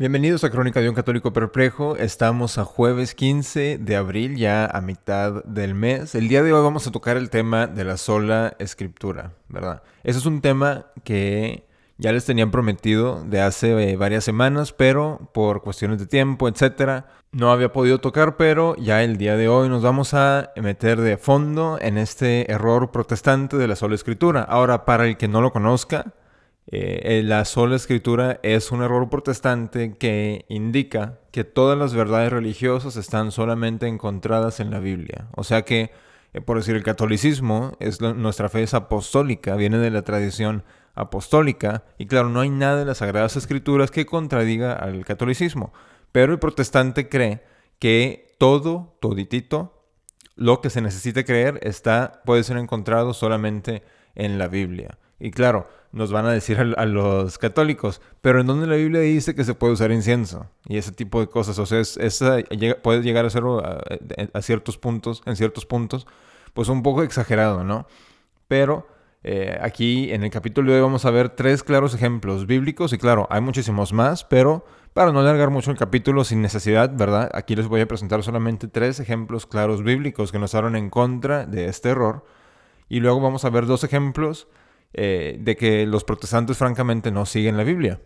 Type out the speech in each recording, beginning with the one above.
Bienvenidos a Crónica de un Católico Perplejo. Estamos a jueves 15 de abril, ya a mitad del mes. El día de hoy vamos a tocar el tema de la sola escritura, ¿verdad? Ese es un tema que ya les tenían prometido de hace varias semanas, pero por cuestiones de tiempo, etcétera, no había podido tocar, pero ya el día de hoy nos vamos a meter de fondo en este error protestante de la sola escritura. Ahora, para el que no lo conozca, la sola escritura es un error protestante que indica que todas las verdades religiosas están solamente encontradas en la Biblia. O sea que, por decir, el catolicismo, nuestra fe es apostólica, viene de la tradición apostólica, y claro, no hay nada en las Sagradas Escrituras que contradiga al catolicismo. Pero el protestante cree que toditito, lo que se necesita creer puede ser encontrado solamente en la Biblia. Y claro, nos van a decir a los católicos, pero ¿en dónde la Biblia dice que se puede usar incienso? Y ese tipo de cosas. O sea, puede llegar a ser a ciertos puntos, en ciertos puntos, pues un poco exagerado, ¿no? Pero aquí en el capítulo de hoy vamos a ver 3 claros ejemplos bíblicos. Y claro, hay muchísimos más, pero para no alargar mucho el capítulo sin necesidad, ¿verdad? Aquí les voy a presentar solamente 3 ejemplos claros bíblicos que nos hablan en contra de este error. Y luego vamos a ver 2 ejemplos de que los protestantes francamente no siguen la Biblia,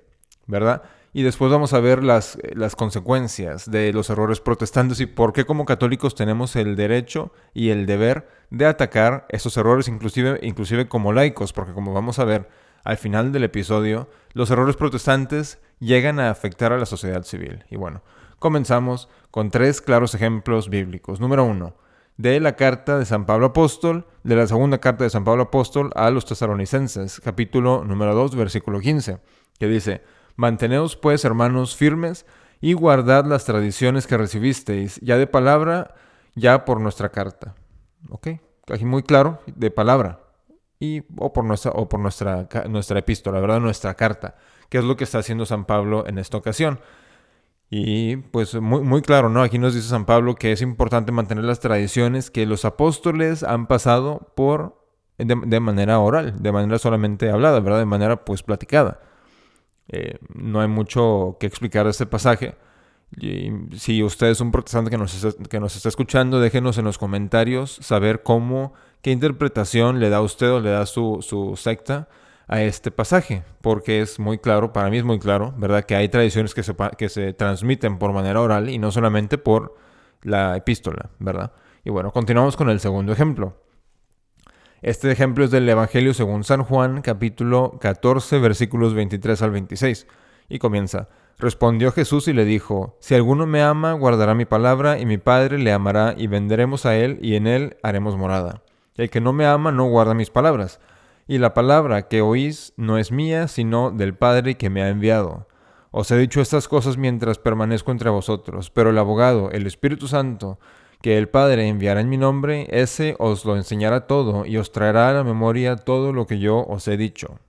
¿verdad? Y después vamos a ver las consecuencias de los errores protestantes y por qué como católicos tenemos el derecho y el deber de atacar esos errores, inclusive como laicos, porque como vamos a ver al final del episodio, los errores protestantes llegan a afectar a la sociedad civil. Y bueno, comenzamos con 3 claros ejemplos bíblicos. Número 1. De la carta de San Pablo Apóstol, de la segunda carta de San Pablo Apóstol a los tesalonicenses, capítulo número 2, versículo 15, que dice: Manteneos pues, hermanos, firmes, y guardad las tradiciones que recibisteis, ya de palabra, ya por nuestra carta. ¿Ok? Aquí muy claro, de palabra, o por nuestra epístola, ¿verdad? Nuestra carta, que es lo que está haciendo San Pablo en esta ocasión. Y pues muy claro, ¿no? Aquí nos dice San Pablo que es importante mantener las tradiciones que los apóstoles han pasado de manera oral, de manera solamente hablada, ¿verdad? De manera pues platicada. No hay mucho que explicar de este pasaje. Y si usted es un protestante que nos está escuchando, déjenos en los comentarios saber qué interpretación le da a usted o le da su secta a este pasaje, porque es muy claro, para mí es muy claro, ¿verdad? Que hay tradiciones que se transmiten por manera oral y no solamente por la epístola, ¿verdad? Y bueno, continuamos con el segundo ejemplo. Este ejemplo es del Evangelio según San Juan, capítulo 14, versículos 23 al 26, y comienza: Respondió Jesús y le dijo: Si alguno me ama, guardará mi palabra, y mi Padre le amará, y vendremos a él, y en él haremos morada. El que no me ama no guarda mis palabras. Y la palabra que oís no es mía, sino del Padre que me ha enviado. Os he dicho estas cosas mientras permanezco entre vosotros, pero el abogado, el Espíritu Santo, que el Padre enviará en mi nombre, ese os lo enseñará todo y os traerá a la memoria todo lo que yo os he dicho.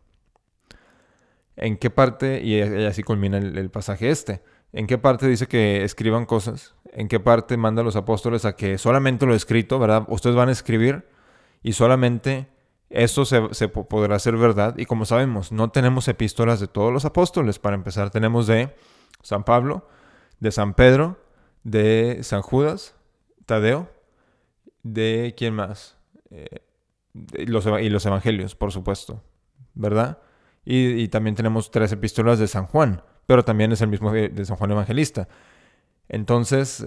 ¿En qué parte, y así culmina el pasaje en qué parte dice que escriban cosas? ¿En qué parte manda a los apóstoles a que solamente lo escrito, ¿verdad? Ustedes van a escribir y solamente eso se podrá ser verdad. Y como sabemos, no tenemos epístolas de todos los apóstoles. Para empezar, tenemos de San Pablo, de San Pedro, de San Judas, Tadeo, de ¿quién más? Y los evangelios, por supuesto, ¿verdad? Y también tenemos 3 epístolas de San Juan, pero también es el mismo de San Juan Evangelista. Entonces,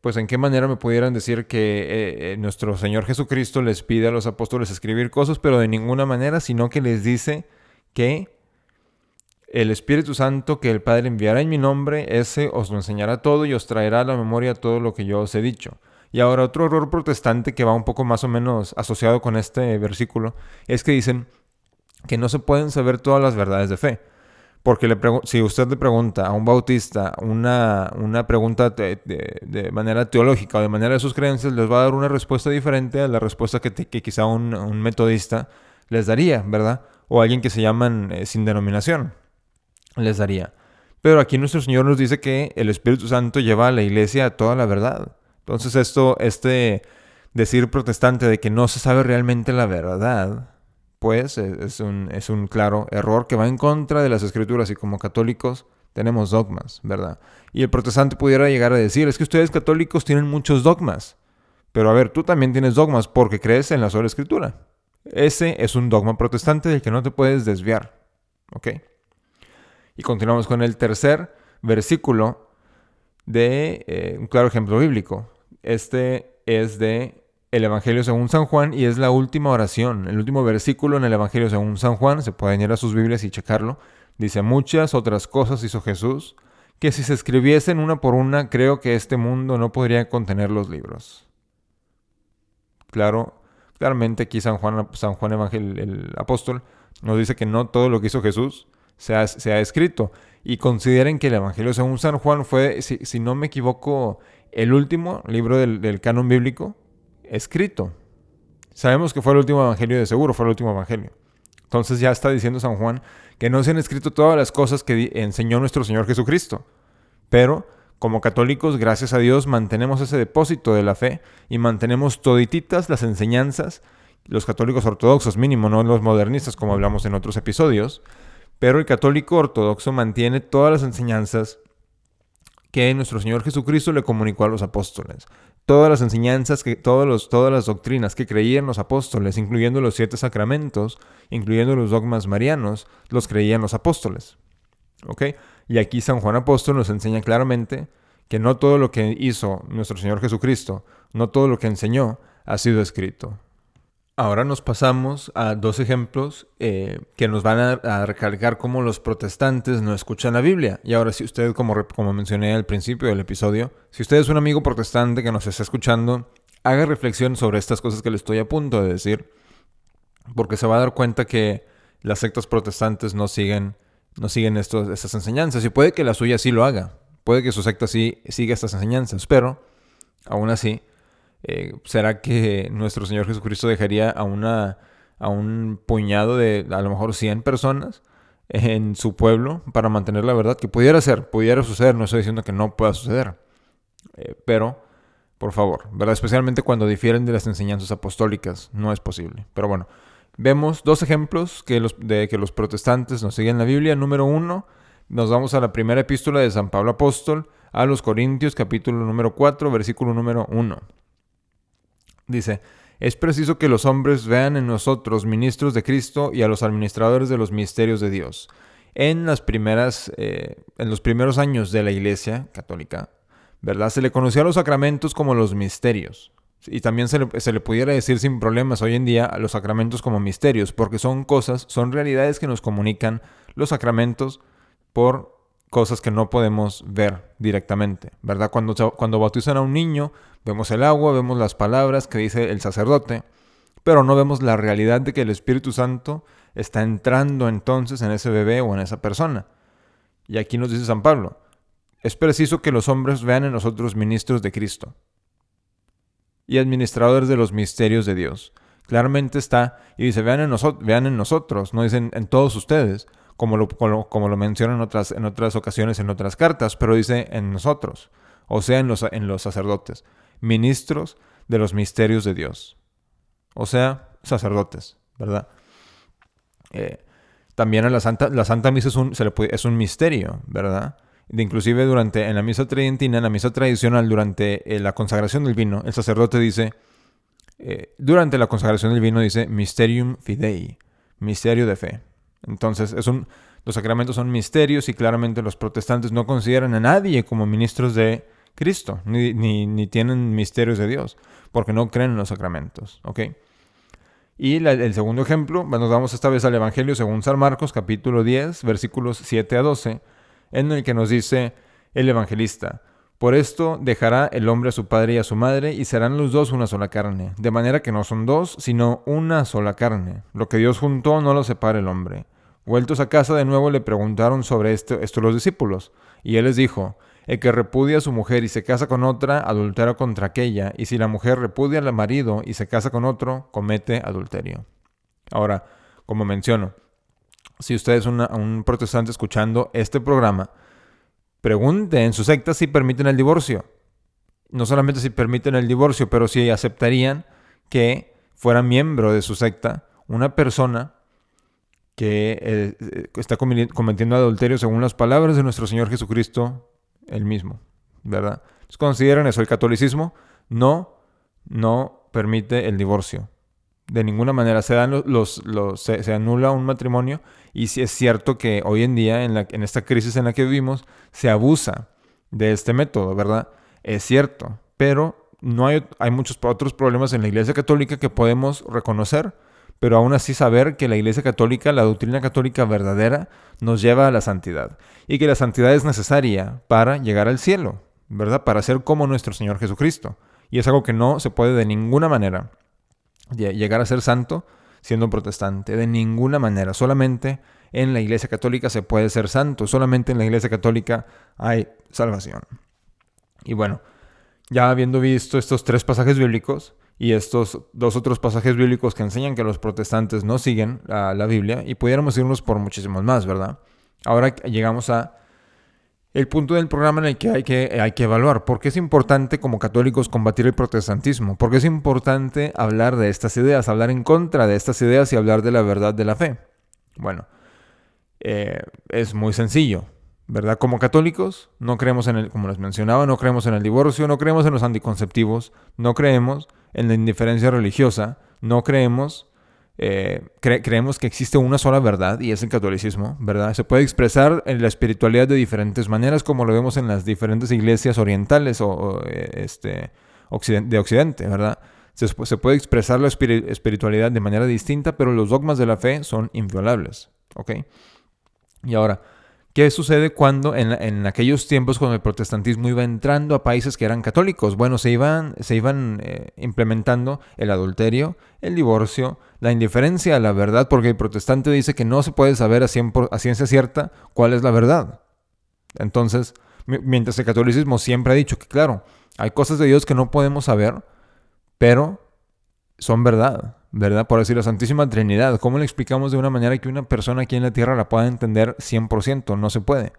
pues ¿en qué manera me pudieran decir que nuestro Señor Jesucristo les pide a los apóstoles escribir cosas, pero de ninguna manera, sino que les dice que el Espíritu Santo que el Padre enviará en mi nombre, ese os lo enseñará todo y os traerá a la memoria todo lo que yo os he dicho? Y ahora otro error protestante que va un poco más o menos asociado con este versículo es que dicen que no se pueden saber todas las verdades de fe. Porque si usted le pregunta a un bautista una pregunta de manera teológica o de manera de sus creencias, les va a dar una respuesta diferente a la respuesta que quizá un metodista les daría, ¿verdad? O alguien que se llaman sin denominación les daría. Pero aquí nuestro Señor nos dice que el Espíritu Santo lleva a la iglesia a toda la verdad. Entonces este decir protestante de que no se sabe realmente la verdad, pues es un claro error que va en contra de las Escrituras, y como católicos tenemos dogmas, ¿verdad? Y el protestante pudiera llegar a decir, es que ustedes católicos tienen muchos dogmas. Pero a ver, tú también tienes dogmas porque crees en la sola escritura. Ese es un dogma protestante del que no te puedes desviar, ¿ok? Y continuamos con el tercer versículo de un claro ejemplo bíblico. Este es de el Evangelio según San Juan y es la última oración, el último versículo en el Evangelio según San Juan. Se pueden ir a sus Biblias y checarlo. Dice, muchas otras cosas hizo Jesús, que si se escribiesen una por una, creo que este mundo no podría contener los libros. Claramente aquí San Juan el apóstol, nos dice que no todo lo que hizo Jesús se ha escrito. Y consideren que el Evangelio según San Juan fue, si no me equivoco, el último libro del canon bíblico escrito. Sabemos que fue el último evangelio, de seguro fue el último evangelio. Entonces ya está diciendo San Juan que no se han escrito todas las cosas que enseñó nuestro Señor Jesucristo. Pero como católicos, gracias a Dios, mantenemos ese depósito de la fe y mantenemos todititas las enseñanzas, los católicos ortodoxos mínimo, no los modernistas como hablamos en otros episodios, pero el católico ortodoxo mantiene todas las enseñanzas que nuestro Señor Jesucristo le comunicó a los apóstoles. Todas las enseñanzas, todas las doctrinas que creían los apóstoles, incluyendo los 7 sacramentos, incluyendo los dogmas marianos, los creían los apóstoles. ¿Ok? Y aquí San Juan Apóstol nos enseña claramente que no todo lo que hizo nuestro Señor Jesucristo, no todo lo que enseñó, ha sido escrito. Ahora nos pasamos a 2 ejemplos que nos van a recalcar cómo los protestantes no escuchan la Biblia. Y ahora, si usted, como mencioné al principio del episodio, si usted es un amigo protestante que nos está escuchando, haga reflexión sobre estas cosas que le estoy a punto de decir, porque se va a dar cuenta que las sectas protestantes no siguen estas enseñanzas. Y puede que la suya sí lo haga, puede que su secta sí siga estas enseñanzas, pero aún así, ¿será que nuestro Señor Jesucristo dejaría a un puñado de a lo mejor 100 personas en su pueblo para mantener la verdad? Que pudiera suceder, no estoy diciendo que no pueda suceder, pero por favor, ¿verdad? Especialmente cuando difieren de las enseñanzas apostólicas, no es posible. Pero bueno, vemos 2 ejemplos de que los protestantes no siguen la Biblia. Número 1, nos vamos a la primera epístola de San Pablo Apóstol a los Corintios, capítulo número 4, versículo número 1. Dice, es preciso que los hombres vean en nosotros ministros de Cristo y a los administradores de los misterios de Dios. En los primeros años de la Iglesia católica, ¿verdad? Se le conocía a los sacramentos como los misterios. Y también se le pudiera decir sin problemas hoy en día a los sacramentos como misterios, porque son realidades que nos comunican los sacramentos por cosas que no podemos ver directamente, ¿verdad? Cuando bautizan a un niño, vemos el agua, vemos las palabras que dice el sacerdote, pero no vemos la realidad de que el Espíritu Santo está entrando entonces en ese bebé o en esa persona. Y aquí nos dice San Pablo, es preciso que los hombres vean en nosotros ministros de Cristo y administradores de los misterios de Dios. Claramente está, y dice, vean en nosotros, no dicen en todos ustedes, como lo mencionan en otras ocasiones, en otras cartas, pero dice en nosotros, o sea, en los sacerdotes, ministros de los misterios de Dios, o sea, sacerdotes, ¿verdad? También a la Santa Misa es un misterio, ¿verdad? Inclusive en la misa tridentina, en la misa tradicional, durante la consagración del vino, el sacerdote dice, durante la consagración del vino dice, Mysterium Fidei, misterio de fe. Entonces, los sacramentos son misterios y claramente los protestantes no consideran a nadie como ministros de Cristo, ni tienen misterios de Dios, porque no creen en los sacramentos, ¿ok? Y el segundo ejemplo, nos vamos esta vez al Evangelio según San Marcos, capítulo 10, versículos 7 a 12, en el que nos dice el evangelista, por esto dejará el hombre a su padre y a su madre, y serán los dos una sola carne, de manera que no son dos, sino una sola carne. Lo que Dios juntó no lo separa el hombre. Vueltos a casa de nuevo le preguntaron sobre esto los discípulos, y él les dijo, el que repudia a su mujer y se casa con otra, adultera contra aquella, y si la mujer repudia al marido y se casa con otro, comete adulterio. Ahora, como menciono, si usted es un protestante escuchando este programa, pregunte en su secta si permiten el divorcio. No solamente si permiten el divorcio, pero si aceptarían que fuera miembro de su secta una persona que está cometiendo adulterio según las palabras de nuestro Señor Jesucristo, él mismo, ¿verdad? Entonces, consideran eso. El catolicismo no permite el divorcio. De ninguna manera se anula un matrimonio, y sí es cierto que hoy en día, en esta crisis en la que vivimos, se abusa de este método, ¿verdad? Es cierto, pero hay muchos otros problemas en la Iglesia Católica que podemos reconocer, pero aún así saber que la Iglesia Católica, la doctrina católica verdadera, nos lleva a la santidad, y que la santidad es necesaria para llegar al cielo, ¿verdad? Para ser como nuestro Señor Jesucristo. Y es algo que no se puede de ninguna manera llegar a ser santo siendo protestante. De ninguna manera. Solamente en la Iglesia Católica se puede ser santo. Solamente en la Iglesia Católica hay salvación. Y bueno, ya habiendo visto estos 3 pasajes bíblicos y estos 2 otros pasajes bíblicos que enseñan que los protestantes no siguen la Biblia, y pudiéramos irnos por muchísimos más, ¿verdad? Ahora llegamos a el punto del programa en el que hay que evaluar por qué es importante como católicos combatir el protestantismo, por qué es importante hablar de estas ideas, hablar en contra de estas ideas y hablar de la verdad de la fe. Bueno, es muy sencillo, ¿verdad? Como católicos no creemos como les mencionaba, no creemos en el divorcio, no creemos en los anticonceptivos, no creemos en la indiferencia religiosa, no creemos... creemos que existe una sola verdad, y es el catolicismo, ¿verdad? Se puede expresar en la espiritualidad de diferentes maneras, como lo vemos en las diferentes iglesias orientales de Occidente, ¿verdad? Se puede expresar la espiritualidad de manera distinta, pero los dogmas de la fe son inviolables, ¿ok? Y ahora, ¿qué sucede cuando en aquellos tiempos cuando el protestantismo iba entrando a países que eran católicos? Bueno, se iban implementando el adulterio, el divorcio, la indiferencia a la verdad, porque el protestante dice que no se puede saber a ciencia cierta cuál es la verdad. Entonces, mientras el catolicismo siempre ha dicho que, claro, hay cosas de Dios que no podemos saber, pero son verdad, ¿verdad? Por decir, la Santísima Trinidad, ¿cómo le explicamos de una manera que una persona aquí en la tierra la pueda entender 100%? No se puede.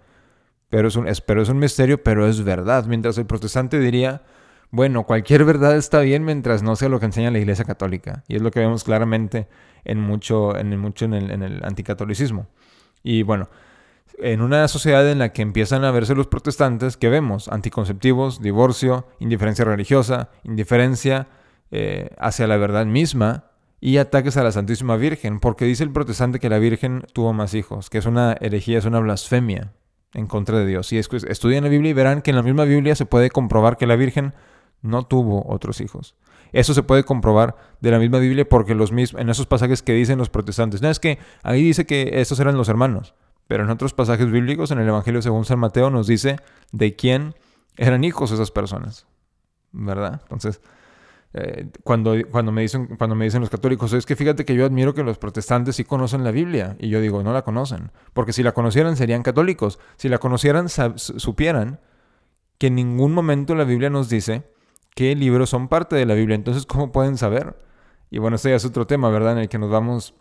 Pero es un misterio, pero es verdad. Mientras el protestante diría, bueno, cualquier verdad está bien mientras no sea lo que enseña la Iglesia Católica. Y es lo que vemos claramente en el anticatolicismo. Y bueno, en una sociedad en la que empiezan a verse los protestantes, ¿qué vemos? Anticonceptivos, divorcio, indiferencia religiosa, indiferencia hacia la verdad misma, y ataques a la Santísima Virgen, porque dice el protestante que la Virgen tuvo más hijos, que es una herejía, es una blasfemia en contra de Dios. Y estudian la Biblia y verán que en la misma Biblia se puede comprobar que la Virgen no tuvo otros hijos. Eso se puede comprobar de la misma Biblia, porque en esos pasajes que dicen los protestantes, no, es que ahí dice que estos eran los hermanos, pero en otros pasajes bíblicos, en el Evangelio según San Mateo, nos dice de quién eran hijos esas personas, ¿verdad? Entonces, cuando me dicen los católicos, es que fíjate que yo admiro que los protestantes sí conocen la Biblia, y yo digo, no la conocen, porque si la conocieran serían católicos. Si la conocieran, supieran que en ningún momento la Biblia nos dice qué libros son parte de la Biblia. Entonces, ¿cómo pueden saber? Y bueno, este ya es otro tema, ¿verdad?, en el que nos vamos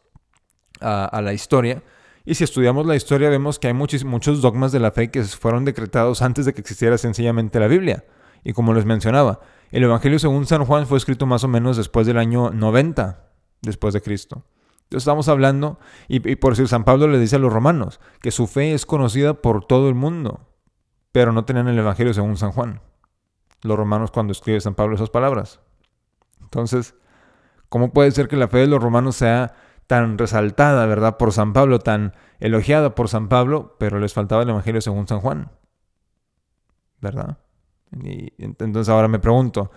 a la historia. Y si estudiamos la historia, vemos que hay muchos dogmas de la fe que fueron decretados antes de que existiera sencillamente la Biblia. Y como les mencionaba, el Evangelio según San Juan fue escrito más o menos después del año 90 después de Cristo. Entonces estamos hablando, y por decir, San Pablo le dice a los romanos que su fe es conocida por todo el mundo, pero no tenían el Evangelio según San Juan, los romanos, cuando escribe San Pablo esas palabras. Entonces, ¿cómo puede ser que la fe de los romanos sea tan resaltada, ¿verdad?, por San Pablo, tan elogiada por San Pablo, pero les faltaba el Evangelio según San Juan, ¿verdad? Y entonces ahora me pregunto,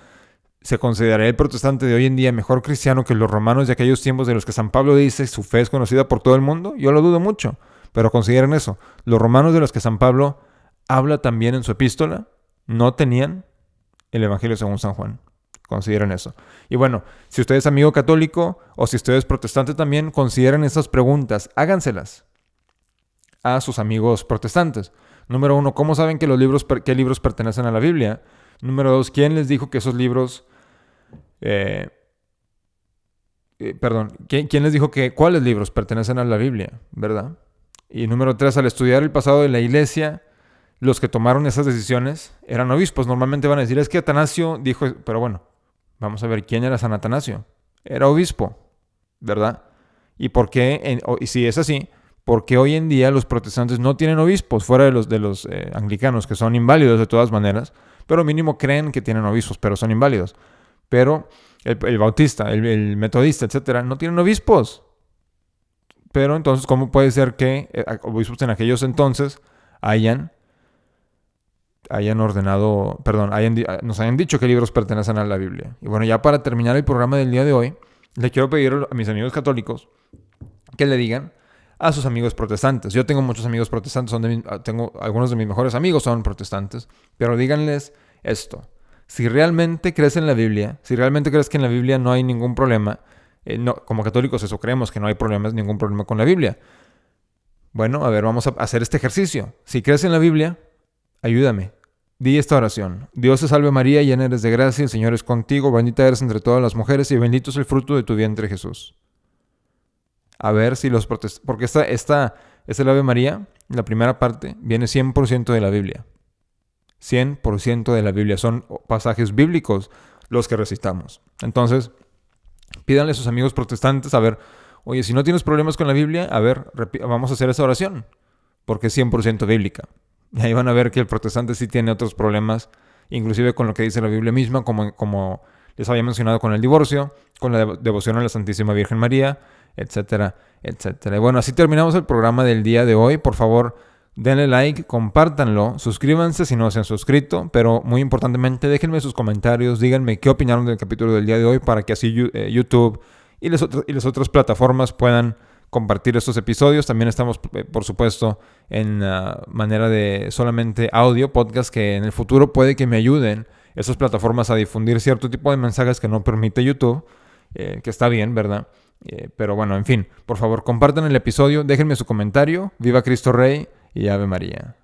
¿se consideraría el protestante de hoy en día mejor cristiano que los romanos de aquellos tiempos de los que San Pablo dice su fe es conocida por todo el mundo? Yo lo dudo mucho, pero consideren eso. Los romanos de los que San Pablo habla también en su epístola no tenían el Evangelio según San Juan. Consideren eso. Y bueno, si usted es amigo católico o si usted es protestante también, consideren estas preguntas. Háganselas a sus amigos protestantes. Número 1, ¿cómo saben qué libros pertenecen a la Biblia? Número 2, ¿quién les dijo que esos libros... ¿quién les dijo que cuáles libros pertenecen a la Biblia? ¿Verdad? Y número 3, al estudiar el pasado de la Iglesia, los que tomaron esas decisiones eran obispos. Normalmente van a decir, es que Atanasio dijo... Pero bueno, vamos a ver, ¿quién era San Atanasio? Era obispo, ¿verdad? ¿Y por qué, y si es así, por qué hoy en día los protestantes no tienen obispos, fuera de los anglicanos, que son inválidos de todas maneras, pero mínimo creen que tienen obispos, pero son inválidos? Pero el bautista, el metodista, etcétera, no tienen obispos. Pero entonces, ¿cómo puede ser que obispos en aquellos entonces hayan ordenado, perdón, nos hayan dicho qué libros pertenecen a la Biblia? Y bueno, ya para terminar el programa del día de hoy, le quiero pedir a mis amigos católicos que le digan a sus amigos protestantes. Yo tengo muchos amigos protestantes, tengo algunos de mis mejores amigos son protestantes, pero díganles esto: si realmente crees en la Biblia, si realmente crees que en la Biblia no hay ningún problema, no, como católicos eso creemos, que no hay ningún problema con la Biblia. Bueno, a ver, vamos a hacer este ejercicio. Si crees en la Biblia, ayúdame. Di esta oración: Dios te salve María, llena eres de gracia, el Señor es contigo, bendita eres entre todas las mujeres y bendito es el fruto de tu vientre Jesús. A ver si los protestantes, porque esta el Ave María, la primera parte, viene 100% de la Biblia. 100% de la Biblia. Son pasajes bíblicos los que recitamos. Entonces, pídanle a sus amigos protestantes, a ver, oye, si no tienes problemas con la Biblia, a ver, vamos a hacer esa oración, porque es 100% bíblica. Y ahí van a ver que el protestante sí tiene otros problemas, inclusive con lo que dice la Biblia misma, como les había mencionado, con el divorcio, con la devoción a la Santísima Virgen María, etcétera, etcétera. Y bueno, así terminamos el programa del día de hoy. Por favor, denle like, compártanlo, suscríbanse si no se han suscrito, pero muy importantemente déjenme sus comentarios, díganme qué opinaron del capítulo del día de hoy para que así YouTube y las otras plataformas puedan compartir estos episodios. También estamos, por supuesto, en manera de solamente audio, podcast, que en el futuro puede que me ayuden esas plataformas a difundir cierto tipo de mensajes que no permite YouTube, que está bien, ¿verdad? Pero bueno, en fin, por favor, compartan el episodio, déjenme su comentario. Viva Cristo Rey y Ave María.